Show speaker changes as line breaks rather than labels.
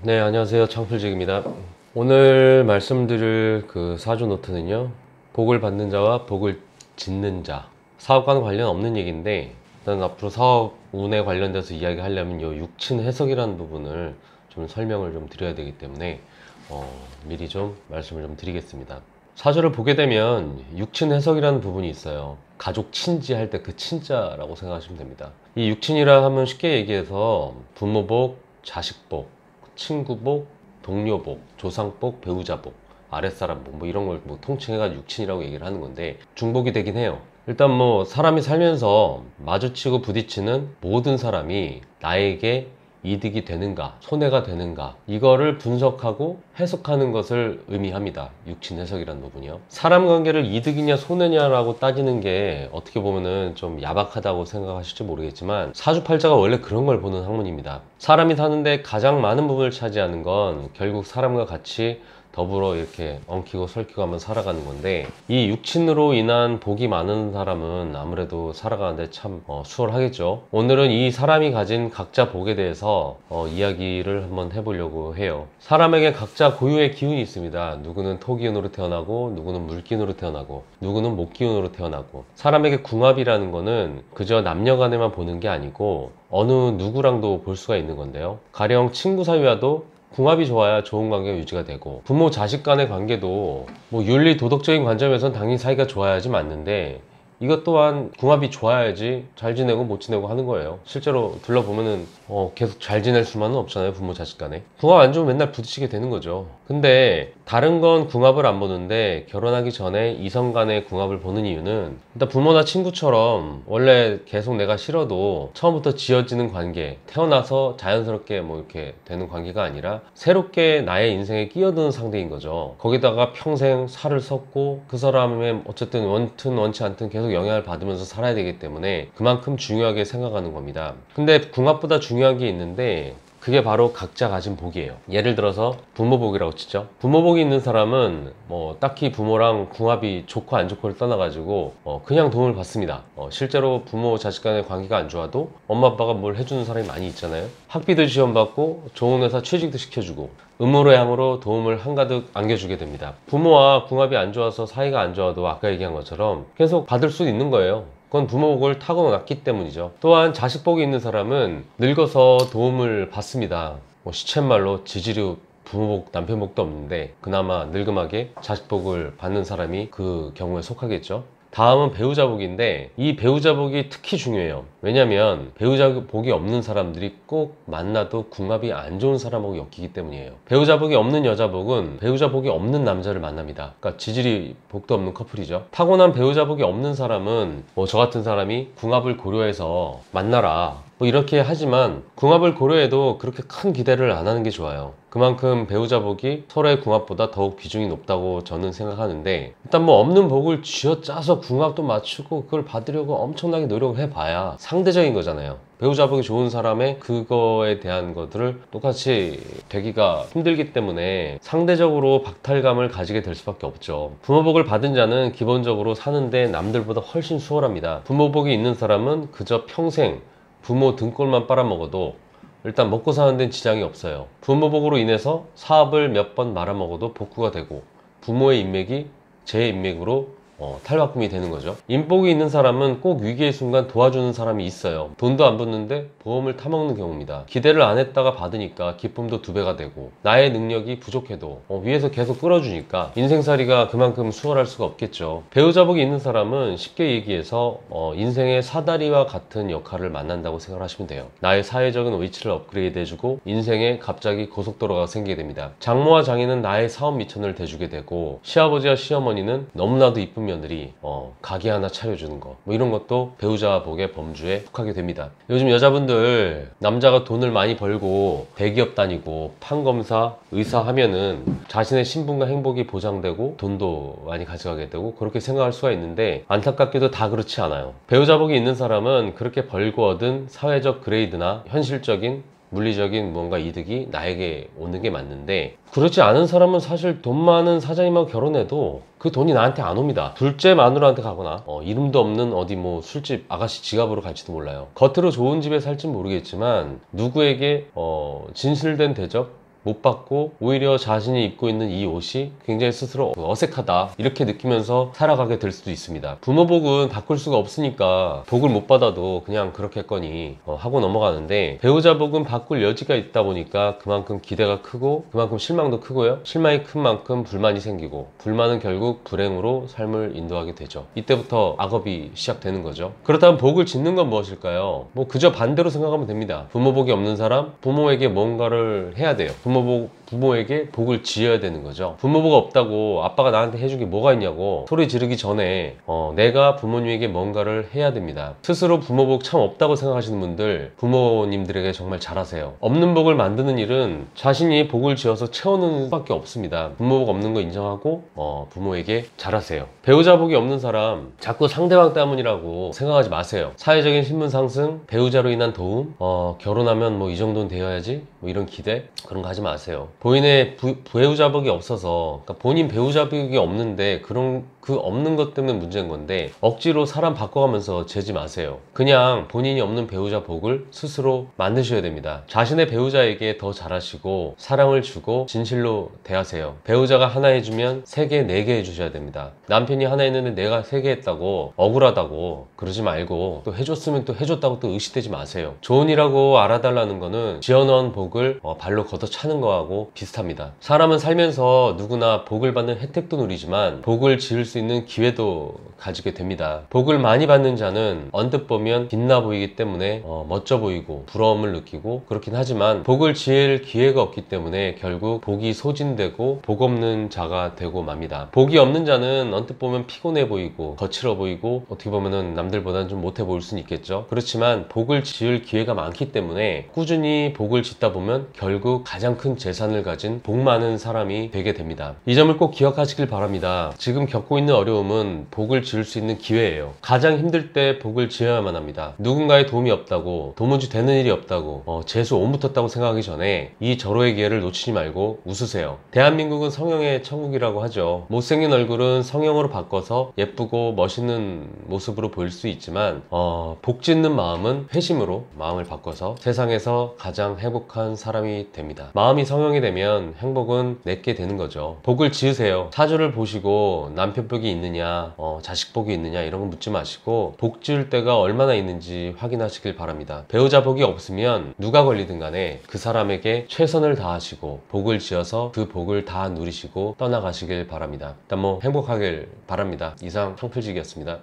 네, 안녕하세요. 창필직입니다. 오늘 말씀드릴 그 사주 노트는요, 복을 받는 자와 복을 짓는 자, 사업과는 관련 없는 얘기인데, 일단 앞으로 사업 운에 관련돼서 이야기하려면 요 육친 해석이라는 부분을 좀 설명을 좀 드려야 되기 때문에 미리 좀 말씀을 좀 드리겠습니다. 사주를 보게 되면 육친 해석이라는 부분이 있어요. 가족 친지 할 때 그 친자라고 생각하시면 됩니다. 이 육친이라 하면 쉽게 얘기해서 부모복, 자식복, 친구복, 동료복, 조상복, 배우자복, 아랫사람복 뭐 이런 걸 뭐 통칭해가지고 육친이라고 얘기를 하는 건데 중복이 되긴 해요. 일단 뭐 사람이 살면서 마주치고 부딪히는 모든 사람이 나에게 이득이 되는가, 손해가 되는가, 이거를 분석하고 해석하는 것을 의미합니다. 육친 해석이라는 부분이요. 사람 관계를 이득이냐 손해냐라고 따지는 게 어떻게 보면은 좀 야박하다고 생각하실지 모르겠지만 사주팔자가 원래 그런 걸 보는 학문입니다. 사람이 사는데 가장 많은 부분을 차지하는 건 결국 사람과 같이 더불어 이렇게 엉키고 설키고 하면 살아가는 건데, 이 육친으로 인한 복이 많은 사람은 아무래도 살아가는데 참 수월하겠죠. 오늘은 이 사람이 가진 각자 복에 대해서 이야기를 한번 해보려고 해요. 사람에게 각자 고유의 기운이 있습니다. 누구는 토기운으로 태어나고, 누구는 물기운으로 태어나고, 누구는 목기운으로 태어나고. 사람에게 궁합이라는 거는 그저 남녀 간에만 보는 게 아니고 어느 누구랑도 볼 수가 있는 건데요. 가령 친구 사이와도 궁합이 좋아야 좋은 관계가 유지가 되고, 부모 자식 간의 관계도 뭐 윤리 도덕적인 관점에선 당연히 사이가 좋아야지 맞는데, 이것 또한 궁합이 좋아야지 잘 지내고 못 지내고 하는 거예요. 실제로 둘러보면은 계속 잘 지낼 수만은 없잖아요. 부모 자식 간에 궁합 안 좋으면 맨날 부딪히게 되는 거죠. 근데 다른 건 궁합을 안 보는데 결혼하기 전에 이성 간의 궁합을 보는 이유는, 일단 부모나 친구처럼 원래 계속 내가 싫어도 처음부터 지어지는 관계, 태어나서 자연스럽게 뭐 이렇게 되는 관계가 아니라 새롭게 나의 인생에 끼어드는 상대인 거죠. 거기다가 평생 살을 섞고 그 사람의 어쨌든 원튼 원치 않든 계속 영향을 받으면서 살아야 되기 때문에 그만큼 중요하게 생각하는 겁니다. 근데 궁합보다 중요한 게 있는데, 그게 바로 각자 가진 복이에요. 예를 들어서 부모복이라고 치죠. 부모복이 있는 사람은 뭐 딱히 부모랑 궁합이 좋고 안 좋고를 떠나가지고 그냥 도움을 받습니다. 실제로 부모 자식 간의 관계가 안 좋아도 엄마 아빠가 뭘 해주는 사람이 많이 있잖아요. 학비도 지원받고 좋은 회사 취직도 시켜주고 음으로 양으로 도움을 한가득 안겨주게 됩니다. 부모와 궁합이 안 좋아서 사이가 안 좋아도 아까 얘기한 것처럼 계속 받을 수 있는 거예요. 그건 부모복을 타고났기 때문이죠. 또한 자식복이 있는 사람은 늙어서 도움을 받습니다. 뭐 시쳇말로 지지류 부모복 남편복도 없는데 그나마 늙음하게 자식복을 받는 사람이 그 경우에 속하겠죠. 다음은 배우자복인데, 이 배우자복이 특히 중요해요. 왜냐면 배우자복이 없는 사람들이 꼭 만나도 궁합이 안 좋은 사람하고 엮이기 때문이에요. 배우자복이 없는 여자복은 배우자복이 없는 남자를 만납니다. 그러니까 지질이 복도 없는 커플이죠. 타고난 배우자복이 없는 사람은 뭐 저 같은 사람이 궁합을 고려해서 만나라 뭐 이렇게 하지만, 궁합을 고려해도 그렇게 큰 기대를 안 하는 게 좋아요. 그만큼 배우자 복이 서로의 궁합보다 더욱 비중이 높다고 저는 생각하는데, 일단 뭐 없는 복을 쥐어짜서 궁합도 맞추고 그걸 받으려고 엄청나게 노력을 해봐야 상대적인 거잖아요. 배우자 복이 좋은 사람의 그거에 대한 것들을 똑같이 되기가 힘들기 때문에 상대적으로 박탈감을 가지게 될 수밖에 없죠. 부모복을 받은 자는 기본적으로 사는데 남들보다 훨씬 수월합니다. 부모복이 있는 사람은 그저 평생 부모 등골만 빨아먹어도 일단 먹고 사는 데는 지장이 없어요. 부모복으로 인해서 사업을 몇 번 말아먹어도 복구가 되고, 부모의 인맥이 제 인맥으로 탈바꿈이 되는 거죠. 인복이 있는 사람은 꼭 위기의 순간 도와주는 사람이 있어요. 돈도 안 붙는데 보험을 타먹는 경우입니다. 기대를 안 했다가 받으니까 기쁨도 2배가 되고, 나의 능력이 부족해도 위에서 계속 끌어주니까 인생살이가 그만큼 수월할 수가 없겠죠. 배우자복이 있는 사람은 쉽게 얘기해서 인생의 사다리와 같은 역할을 만난다고 생각하시면 돼요. 나의 사회적인 위치를 업그레이드 해주고 인생에 갑자기 고속도로가 생기게 됩니다. 장모와 장인은 나의 사업 미천을 대주게 되고, 시아버지와 시어머니는 너무나도 이쁜 며느리 가게 하나 차려주는 거, 뭐 이런 것도 배우자 복의 범주에 속하게 됩니다. 요즘 여자분들 남자가 돈을 많이 벌고 대기업 다니고 판검사 의사 하면은 자신의 신분과 행복이 보장되고 돈도 많이 가져가게 되고 그렇게 생각할 수가 있는데, 안타깝게도 다 그렇지 않아요. 배우자 복이 있는 사람은 그렇게 벌고 얻은 사회적 그레이드나 현실적인 물리적인 무언가 이득이 나에게 오는 게 맞는데, 그렇지 않은 사람은 사실 돈 많은 사장님하고 결혼해도 그 돈이 나한테 안 옵니다. 둘째 마누라한테 가거나 이름도 없는 어디 뭐 술집 아가씨 지갑으로 갈지도 몰라요. 겉으로 좋은 집에 살진 모르겠지만 누구에게 진실된 대접, 못 받고 오히려 자신이 입고 있는 이 옷이 굉장히 스스로 어색하다 이렇게 느끼면서 살아가게 될 수도 있습니다. 부모 복은 바꿀 수가 없으니까 복을 못 받아도 그냥 그렇겠거니 하고 넘어가는데, 배우자 복은 바꿀 여지가 있다 보니까 그만큼 기대가 크고 그만큼 실망도 크고요. 실망이 큰 만큼 불만이 생기고, 불만은 결국 불행으로 삶을 인도하게 되죠. 이때부터 악업이 시작되는 거죠. 그렇다면 복을 짓는 건 무엇일까요? 뭐 그저 반대로 생각하면 됩니다. 부모 복이 없는 사람, 부모에게 뭔가를 해야 돼요. 부모에게 복을 지어야 되는 거죠. 부모 복 없다고 아빠가 나한테 해준 게 뭐가 있냐고 소리 지르기 전에 내가 부모님에게 뭔가를 해야 됩니다. 스스로 부모 복 참 없다고 생각하시는 분들, 부모님들에게 정말 잘하세요. 없는 복을 만드는 일은 자신이 복을 지어서 채우는 수밖에 없습니다. 부모 복 없는 거 인정하고 부모에게 잘하세요. 배우자 복이 없는 사람, 자꾸 상대방 때문이라고 생각하지 마세요. 사회적인 신분 상승, 배우자로 인한 도움, 결혼하면 뭐 이 정도는 되어야지, 뭐 이런 기대, 그런 거 하지 마세요. 본인의 배우자 복이 없어서, 그러니까 본인 배우자 복이 없는데 그 없는 것 때문에 문제인 건데 억지로 사람 바꿔가면서 재지 마세요. 그냥 본인이 없는 배우자 복을 스스로 만드셔야 됩니다. 자신의 배우자에게 더 잘하시고 사랑을 주고 진실로 대하세요. 배우자가 하나 해주면 3개, 4개 해주셔야 됩니다. 남편이 하나 했는데 내가 3개 했다고 억울하다고 그러지 말고, 또 해줬으면 또 해줬다고 또 의식되지 마세요. 좋은 일하고 알아달라는 거는 지어놓은 복을 발로 걷어차는 거하고 비슷합니다. 사람은 살면서 누구나 복을 받는 혜택도 누리지만 복을 지을 수 있는 기회도 가지게 됩니다. 복을 많이 받는 자는 언뜻 보면 빛나 보이기 때문에 멋져 보이고 부러움을 느끼고 그렇긴 하지만, 복을 지을 기회가 없기 때문에 결국 복이 소진되고 복 없는 자가 되고 맙니다. 복이 없는 자는 언뜻 보면 피곤해 보이고 거칠어 보이고 어떻게 보면은 남들보다는 좀 못해 보일 수는 있겠죠. 그렇지만 복을 지을 기회가 많기 때문에 꾸준히 복을 짓다 보면 결국 가장 큰 재산을 가진 복 많은 사람이 되게 됩니다. 이 점을 꼭 기억하시길 바랍니다. 지금 겪고 있는 어려움은 복을 지을 수 있는 기회예요. 가장 힘들 때 복을 지어야만 합니다. 누군가의 도움이 없다고, 도무지 되는 일이 없다고, 재수 온 붙었다고 생각하기 전에 이 절호의 기회를 놓치지 말고 웃으세요. 대한민국은 성형의 천국이라고 하죠. 못생긴 얼굴은 성형으로 바꿔서 예쁘고 멋있는 모습으로 보일 수 있지만 복 짓는 마음은 회심으로 마음을 바꿔서 세상에서 가장 행복한 사람이 됩니다. 마음이 성형이 되면 행복은 내게 되는 거죠. 복을 지으세요. 사주를 보시고 남편 복이 있느냐, 자식 복이 있느냐 이런 거 묻지 마시고 복 지을 때가 얼마나 있는지 확인하시길 바랍니다. 배우자 복이 없으면 누가 걸리든 간에 그 사람에게 최선을 다하시고 복을 지어서 그 복을 다 누리시고 떠나가시길 바랍니다. 일단 뭐 행복하길 바랍니다. 이상 청필직이었습니다.